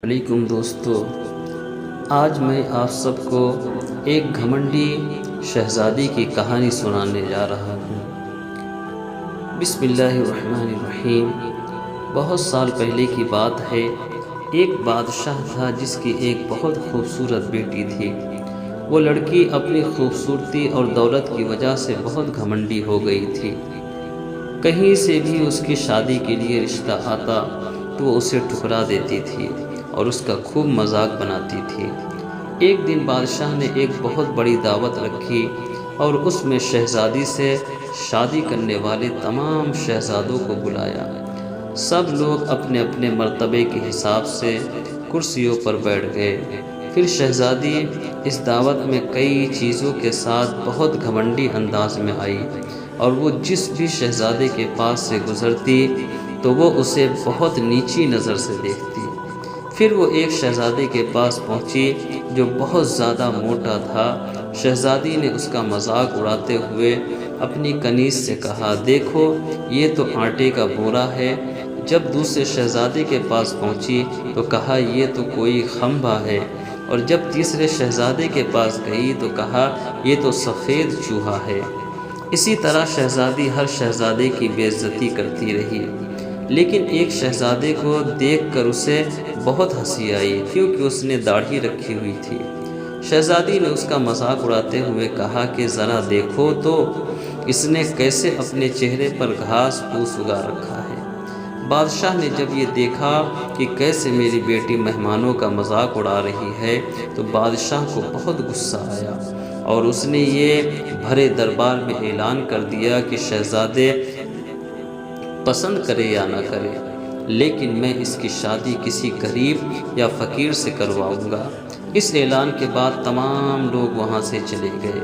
علیکم دوستو، آج میں آپ سب کو ایک گھمنڈی شہزادی کی کہانی سنانے جا رہا ہوں۔ بسم اللہ الرحمن الرحیم۔ بہت سال پہلے کی بات ہے، ایک بادشاہ تھا جس کی ایک بہت خوبصورت بیٹی تھی۔ وہ لڑکی اپنی خوبصورتی اور دولت کی وجہ سے بہت گھمنڈی ہو گئی تھی۔ کہیں سے بھی اس کی شادی کے لیے رشتہ آتا تو وہ اسے ٹھکرا دیتی تھی اور اس کا خوب مذاق بناتی تھی۔ ایک دن بادشاہ نے ایک بہت بڑی دعوت رکھی اور اس میں شہزادی سے شادی کرنے والے تمام شہزادوں کو بلایا۔ سب لوگ اپنے اپنے مرتبے کے حساب سے کرسیوں پر بیٹھ گئے۔ پھر شہزادی اس دعوت میں کئی چیزوں کے ساتھ بہت گھمنڈی انداز میں آئی اور وہ جس بھی شہزادے کے پاس سے گزرتی تو وہ اسے بہت نیچی نظر سے دیکھتی۔ پھر وہ ایک شہزادے کے پاس پہنچی جو بہت زیادہ موٹا تھا۔ شہزادی نے اس کا مذاق اڑاتے ہوئے اپنی کنیز سے کہا، دیکھو یہ تو آٹے کا بورا ہے۔ جب دوسرے شہزادے کے پاس پہنچی تو کہا، یہ تو کوئی کھمبا ہے، اور جب تیسرے شہزادے کے پاس گئی تو کہا، یہ تو سفید چوہا ہے۔ اسی طرح شہزادی ہر شہزادے کی بے عزتی کرتی رہی، لیکن ایک شہزادے کو دیکھ کر اسے بہت ہنسی آئی کیونکہ اس نے داڑھی رکھی ہوئی تھی۔ شہزادی نے اس کا مذاق اڑاتے ہوئے کہا کہ ذرا دیکھو تو اس نے کیسے اپنے چہرے پر گھاس پھوس اگا رکھا ہے۔ بادشاہ نے جب یہ دیکھا کہ کیسے میری بیٹی مہمانوں کا مذاق اڑا رہی ہے تو بادشاہ کو بہت غصہ آیا اور اس نے یہ بھرے دربار میں اعلان کر دیا کہ شہزادے پسند کرے یا نہ کرے، لیکن میں اس کی شادی کسی غریب یا فقیر سے کرواؤں گا۔ اس اعلان کے بعد تمام لوگ وہاں سے چلے گئے۔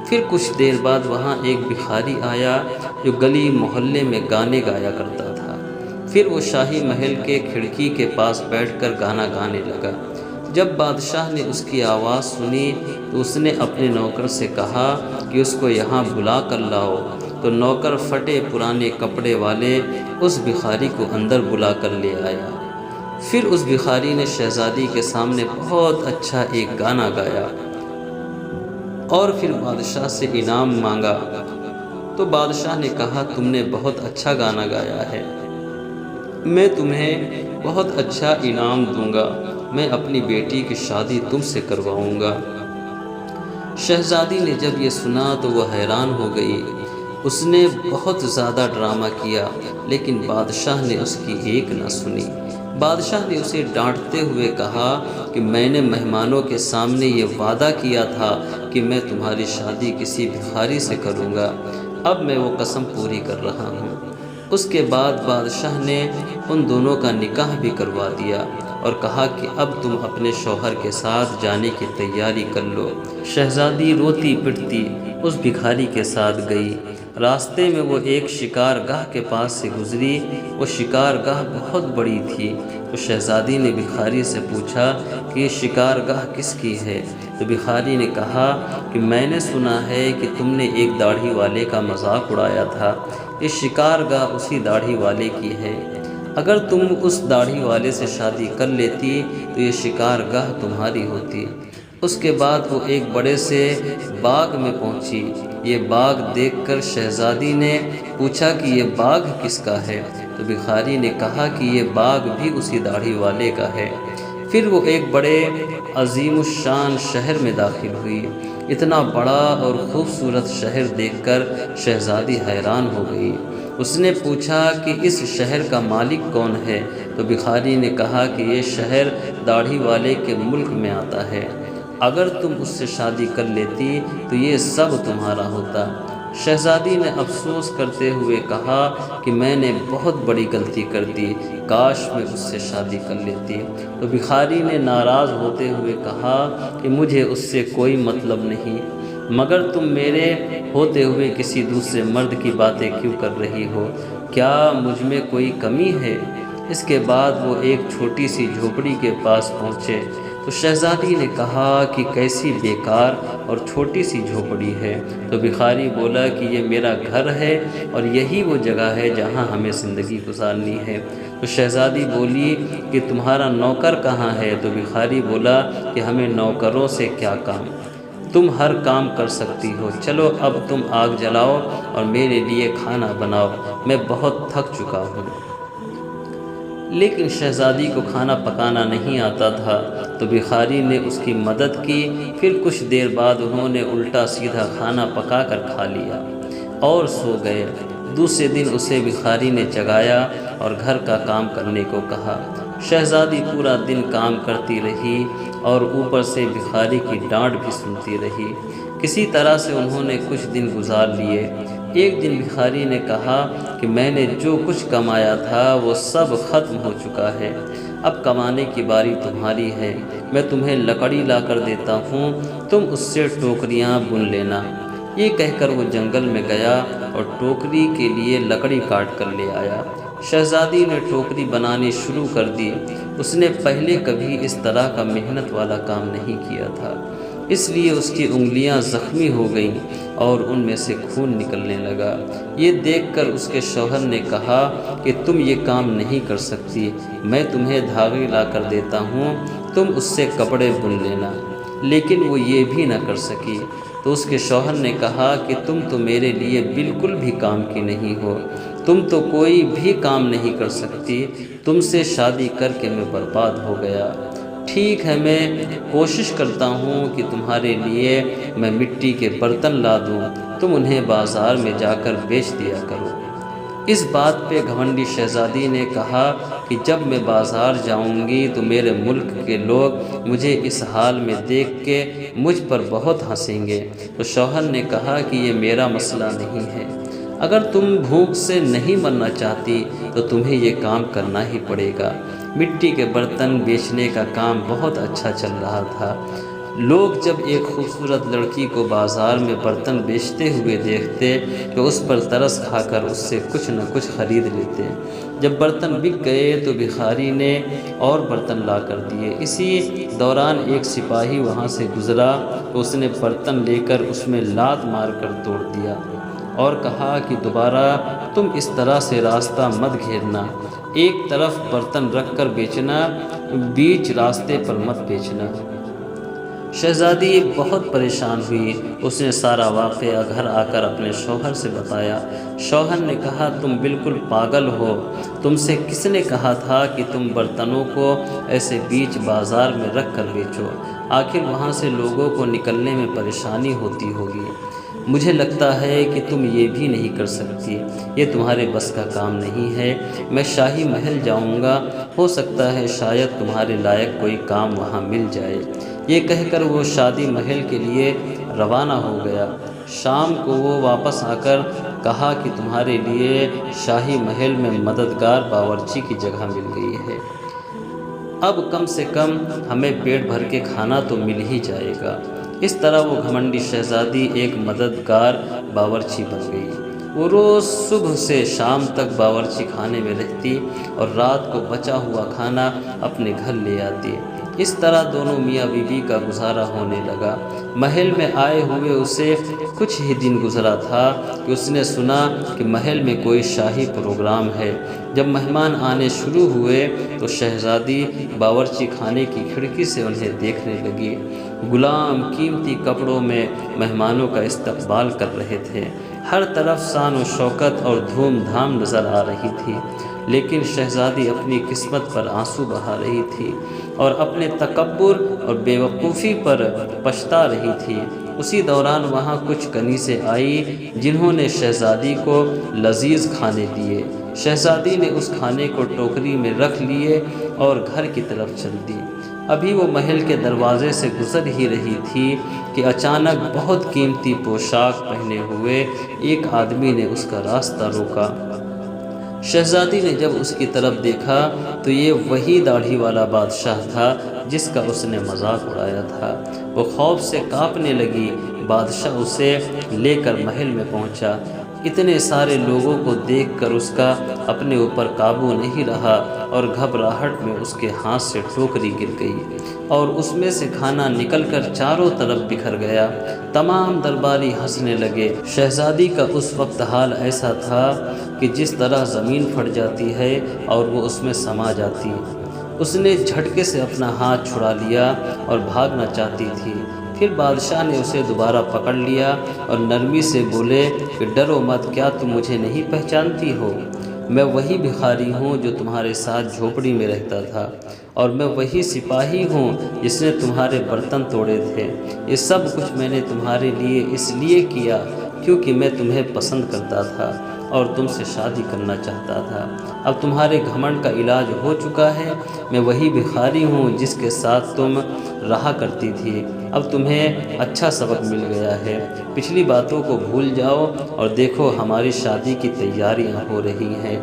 پھر کچھ دیر بعد وہاں ایک بھکاری آیا جو گلی محلے میں گانے گایا کرتا تھا۔ پھر وہ شاہی محل کے کھڑکی کے پاس بیٹھ کر گانا گانے لگا۔ جب بادشاہ نے اس کی آواز سنی تو اس نے اپنے نوکر سے کہا کہ اس کو یہاں بلا کر لاؤ، تو نوکر پھٹے پرانے کپڑے والے اس بھکاری کو اندر بلا کر لے آیا۔ پھر اس بھکاری نے شہزادی کے سامنے بہت اچھا ایک گانا گایا اور پھر بادشاہ سے انعام مانگا۔ تو بادشاہ نے کہا، تم نے بہت اچھا گانا گایا ہے، میں تمہیں بہت اچھا انعام دوں گا، میں اپنی بیٹی کی شادی تم سے کرواؤں گا۔ شہزادی نے جب یہ سنا تو وہ حیران ہو گئی۔ اس نے بہت زیادہ ڈرامہ کیا لیکن بادشاہ نے اس کی ایک نہ سنی۔ بادشاہ نے اسے ڈانٹتے ہوئے کہا کہ میں نے مہمانوں کے سامنے یہ وعدہ کیا تھا کہ میں تمہاری شادی کسی بھکاری سے کروں گا، اب میں وہ قسم پوری کر رہا ہوں۔ اس کے بعد بادشاہ نے ان دونوں کا نکاح بھی کروا دیا اور کہا کہ اب تم اپنے شوہر کے ساتھ جانے کی تیاری کر لو۔ شہزادی روتی پٹتی اس بھکاری کے ساتھ گئی۔ راستے میں وہ ایک شکار گاہ کے پاس سے گزری۔ وہ شکار گاہ بہت بڑی تھی۔ تو شہزادی نے بھکاری سے پوچھا کہ یہ شکار گاہ کس کی ہے؟ تو بھکاری نے کہا کہ میں نے سنا ہے کہ تم نے ایک داڑھی والے کا مذاق اڑایا تھا، یہ شکار گاہ اسی داڑھی والے کی ہے۔ اگر تم اس داڑھی والے سے شادی کر لیتی تو یہ شکار گاہ تمہاری ہوتی۔ اس کے بعد وہ ایک بڑے سے باغ میں پہنچی۔ یہ باغ دیکھ کر شہزادی نے پوچھا کہ یہ باغ کس کا ہے؟ تو بھکاری نے کہا کہ یہ باغ بھی اسی داڑھی والے کا ہے۔ پھر وہ ایک بڑے عظیم الشان شہر میں داخل ہوئی۔ اتنا بڑا اور خوبصورت شہر دیکھ کر شہزادی حیران ہو گئی۔ اس نے پوچھا کہ اس شہر کا مالک کون ہے؟ تو بھکاری نے کہا کہ یہ شہر داڑھی والے کے ملک میں آتا ہے، اگر تم اس سے شادی کر لیتی تو یہ سب تمہارا ہوتا۔ شہزادی نے افسوس کرتے ہوئے کہا کہ میں نے بہت بڑی غلطی کر دی، کاش میں اس سے شادی کر لیتی۔ تو بھکاری نے ناراض ہوتے ہوئے کہا کہ مجھے اس سے کوئی مطلب نہیں، مگر تم میرے ہوتے ہوئے کسی دوسرے مرد کی باتیں کیوں کر رہی ہو؟ کیا مجھ میں کوئی کمی ہے؟ اس کے بعد وہ ایک چھوٹی سی جھوپڑی کے پاس پہنچے تو تو شہزادی نے کہا کہ کیسی بیکار اور چھوٹی سی جھوپڑی ہے؟ تو بھکاری بولا کہ یہ میرا گھر ہے اور یہی وہ جگہ ہے جہاں ہمیں زندگی گزارنی ہے۔ تو شہزادی بولی کہ تمہارا نوکر کہاں ہے؟ تو بھکاری بولا کہ ہمیں نوکروں سے کیا کام، تم ہر کام کر سکتی ہو، چلو اب تم آگ جلاؤ اور میرے لیے کھانا بناؤ، میں بہت تھک چکا ہوں۔ لیکن شہزادی کو کھانا پکانا نہیں آتا تھا، تو بھکاری نے اس کی مدد کی۔ پھر کچھ دیر بعد انہوں نے الٹا سیدھا کھانا پکا کر کھا لیا اور سو گئے۔ دوسرے دن اسے بھکاری نے جگایا اور گھر کا کام کرنے کو کہا۔ شہزادی پورا دن کام کرتی رہی اور اوپر سے بھکاری کی ڈانٹ بھی سنتی رہی۔ کسی طرح سے انہوں نے کچھ دن گزار لیے۔ ایک دن بھکاری نے کہا کہ میں نے جو کچھ کمایا تھا وہ سب ختم ہو چکا ہے، اب کمانے کی باری تمہاری ہے، میں تمہیں لکڑی لا کر دیتا ہوں، تم اس سے ٹوکریاں بن لینا۔ یہ کہہ کر وہ جنگل میں گیا اور ٹوکری کے لیے لکڑی کاٹ کر لے آیا۔ شہزادی نے ٹوکری بنانی شروع کر دی۔ اس نے پہلے کبھی اس طرح کا محنت والا کام نہیں کیا تھا، اس لیے اس کی انگلیاں زخمی ہو گئیں اور ان میں سے خون نکلنے لگا۔ یہ دیکھ کر اس کے شوہر نے کہا کہ تم یہ کام نہیں کر سکتی، میں تمہیں دھاگے لا کر دیتا ہوں، تم اس سے کپڑے بن لینا۔ لیکن وہ یہ بھی نہ کر سکی۔ تو اس کے شوہر نے کہا کہ تم تو میرے لیے بالکل بھی کام کی نہیں ہو، تم تو کوئی بھی کام نہیں کر سکتی، تم سے شادی کر کے میں برباد ہو گیا۔ ٹھیک ہے، میں کوشش کرتا ہوں کہ تمہارے لیے میں مٹی کے برتن لا دوں، تم انہیں بازار میں جا کر بیچ دیا کرو۔ اس بات پہ گھمنڈی شہزادی نے کہا کہ جب میں بازار جاؤں گی تو میرے ملک کے لوگ مجھے اس حال میں دیکھ کے مجھ پر بہت ہنسیں گے۔ تو شوہر نے کہا کہ یہ میرا مسئلہ نہیں ہے، اگر تم بھوک سے نہیں مرنا چاہتی تو تمہیں یہ کام کرنا ہی پڑے گا۔ مٹی کے برتن بیچنے کا کام بہت اچھا چل رہا تھا۔ لوگ جب ایک خوبصورت لڑکی کو بازار میں برتن بیچتے ہوئے دیکھتے تو اس پر ترس کھا کر اس سے کچھ نہ کچھ خرید لیتے۔ جب برتن بک گئے تو بھکاری نے اور برتن لا کر دیے۔ اسی دوران ایک سپاہی وہاں سے گزرا تو اس نے برتن لے کر اس میں لات مار کر توڑ دیا اور کہا کہ دوبارہ تم اس طرح سے راستہ مت گھیرنا، ایک طرف برتن رکھ کر بیچنا، بیچ راستے پر مت بیچنا۔ شہزادی بہت پریشان ہوئی۔ اس نے سارا واقعہ گھر آ کر اپنے شوہر سے بتایا۔ شوہر نے کہا تم بالکل پاگل ہو، تم سے کس نے کہا تھا کہ تم برتنوں کو ایسے بیچ بازار میں رکھ کر بیچو؟ آخر وہاں سے لوگوں کو نکلنے میں پریشانی ہوتی ہوگی۔ مجھے لگتا ہے کہ تم یہ بھی نہیں کر سکتی، یہ تمہارے بس کا کام نہیں ہے، میں شاہی محل جاؤں گا، ہو سکتا ہے شاید تمہارے لائق کوئی کام وہاں مل جائے۔ یہ کہہ کر وہ شادی محل کے لیے روانہ ہو گیا۔ شام کو وہ واپس آ کر کہا کہ تمہارے لیے شاہی محل میں مددگار باورچی کی جگہ مل گئی ہے، اب کم سے کم ہمیں پیٹ بھر کے کھانا تو مل ہی جائے گا۔ اس طرح وہ گھمنڈی شہزادی ایک مددگار باورچی بن گئی۔ وہ روز صبح سے شام تک باورچی خانے میں رہتی اور رات کو بچا ہوا کھانا اپنے گھر لے آتی۔ اس طرح دونوں میاں بیوی کا گزارا ہونے لگا۔ محل میں آئے ہوئے اسے کچھ ہی دن گزرا تھا کہ اس نے سنا کہ محل میں کوئی شاہی پروگرام ہے۔ جب مہمان آنے شروع ہوئے تو شہزادی باورچی خانے کی کھڑکی سے انہیں دیکھنے لگی۔ غلام قیمتی کپڑوں میں مہمانوں کا استقبال کر رہے تھے، ہر طرف شان و شوکت اور دھوم دھام نظر آ رہی تھی، لیکن شہزادی اپنی قسمت پر آنسو بہا رہی تھی اور اپنے تکبر اور بے وقوفی پر پچھتا رہی تھی۔ اسی دوران وہاں کچھ کنیزیں آئی جنہوں نے شہزادی کو لذیذ کھانے دیے۔ شہزادی نے اس کھانے کو ٹوکری میں رکھ لیے اور گھر کی طرف چل دی۔ ابھی وہ محل کے دروازے سے گزر ہی رہی تھی کہ اچانک بہت قیمتی پوشاک پہنے ہوئے ایک آدمی نے اس کا راستہ روکا۔ شہزادی نے جب اس کی طرف دیکھا تو یہ وہی داڑھی والا بادشاہ تھا جس کا اس نے مذاق اڑایا تھا۔ وہ خوف سے کانپنے لگی۔ بادشاہ اسے لے کر محل میں پہنچا۔ اتنے سارے لوگوں کو دیکھ کر اس کا اپنے اوپر قابو نہیں رہا اور گھبراہٹ میں اس کے ہاتھ سے ٹوکری گر گئی اور اس میں سے کھانا نکل کر چاروں طرف بکھر گیا۔ تمام درباری ہنسنے لگے۔ شہزادی کا اس وقت حال ایسا تھا کہ جس طرح زمین پھٹ جاتی ہے اور وہ اس میں سما جاتی۔ اس نے جھٹکے سے اپنا ہاتھ چھڑا لیا اور بھاگنا چاہتی تھی۔ پھر بادشاہ نے اسے دوبارہ پکڑ لیا اور نرمی سے بولے کہ ڈرو مت، کیا تم مجھے نہیں پہچانتی ہو؟ میں وہی بھکاری ہوں جو تمہارے ساتھ جھوپڑی میں رہتا تھا، اور میں وہی سپاہی ہوں جس نے تمہارے برتن توڑے تھے۔ یہ سب کچھ میں نے تمہارے لیے اس لیے کیا کیونکہ میں تمہیں پسند کرتا تھا اور تم سے شادی کرنا چاہتا تھا۔ اب تمہارے گھمنڈ کا علاج ہو چکا ہے۔ میں وہی بھکاری ہوں جس کے ساتھ تم رہا کرتی تھی۔ اب تمہیں اچھا سبق مل گیا ہے۔ پچھلی باتوں کو بھول جاؤ اور دیکھو ہماری شادی کی تیاریاں ہو رہی ہیں۔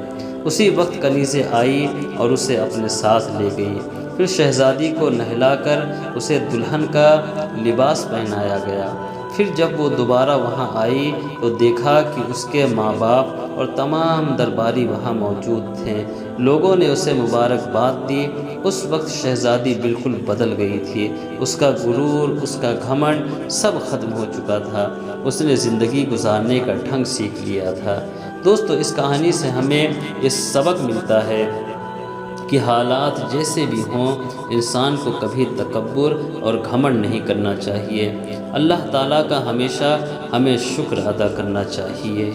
اسی وقت کنیزیں آئی اور اسے اپنے ساتھ لے گئی۔ پھر شہزادی کو نہلا کر اسے دلہن کا لباس پہنایا گیا۔ پھر جب وہ دوبارہ وہاں آئی تو دیکھا کہ اس کے ماں باپ اور تمام درباری وہاں موجود تھے۔ لوگوں نے اسے مبارکباد دی۔ اس وقت شہزادی بالکل بدل گئی تھی۔ اس کا غرور، اس کا گھمنڈ سب ختم ہو چکا تھا۔ اس نے زندگی گزارنے کا ڈھنگ سیکھ لیا تھا۔ دوستو، اس کہانی سے ہمیں یہ سبق ملتا ہے کہ حالات جیسے بھی ہوں، انسان کو کبھی تکبر اور گھمنڈ نہیں کرنا چاہیے۔ اللہ تعالیٰ کا ہمیشہ ہمیں شکر ادا کرنا چاہیے۔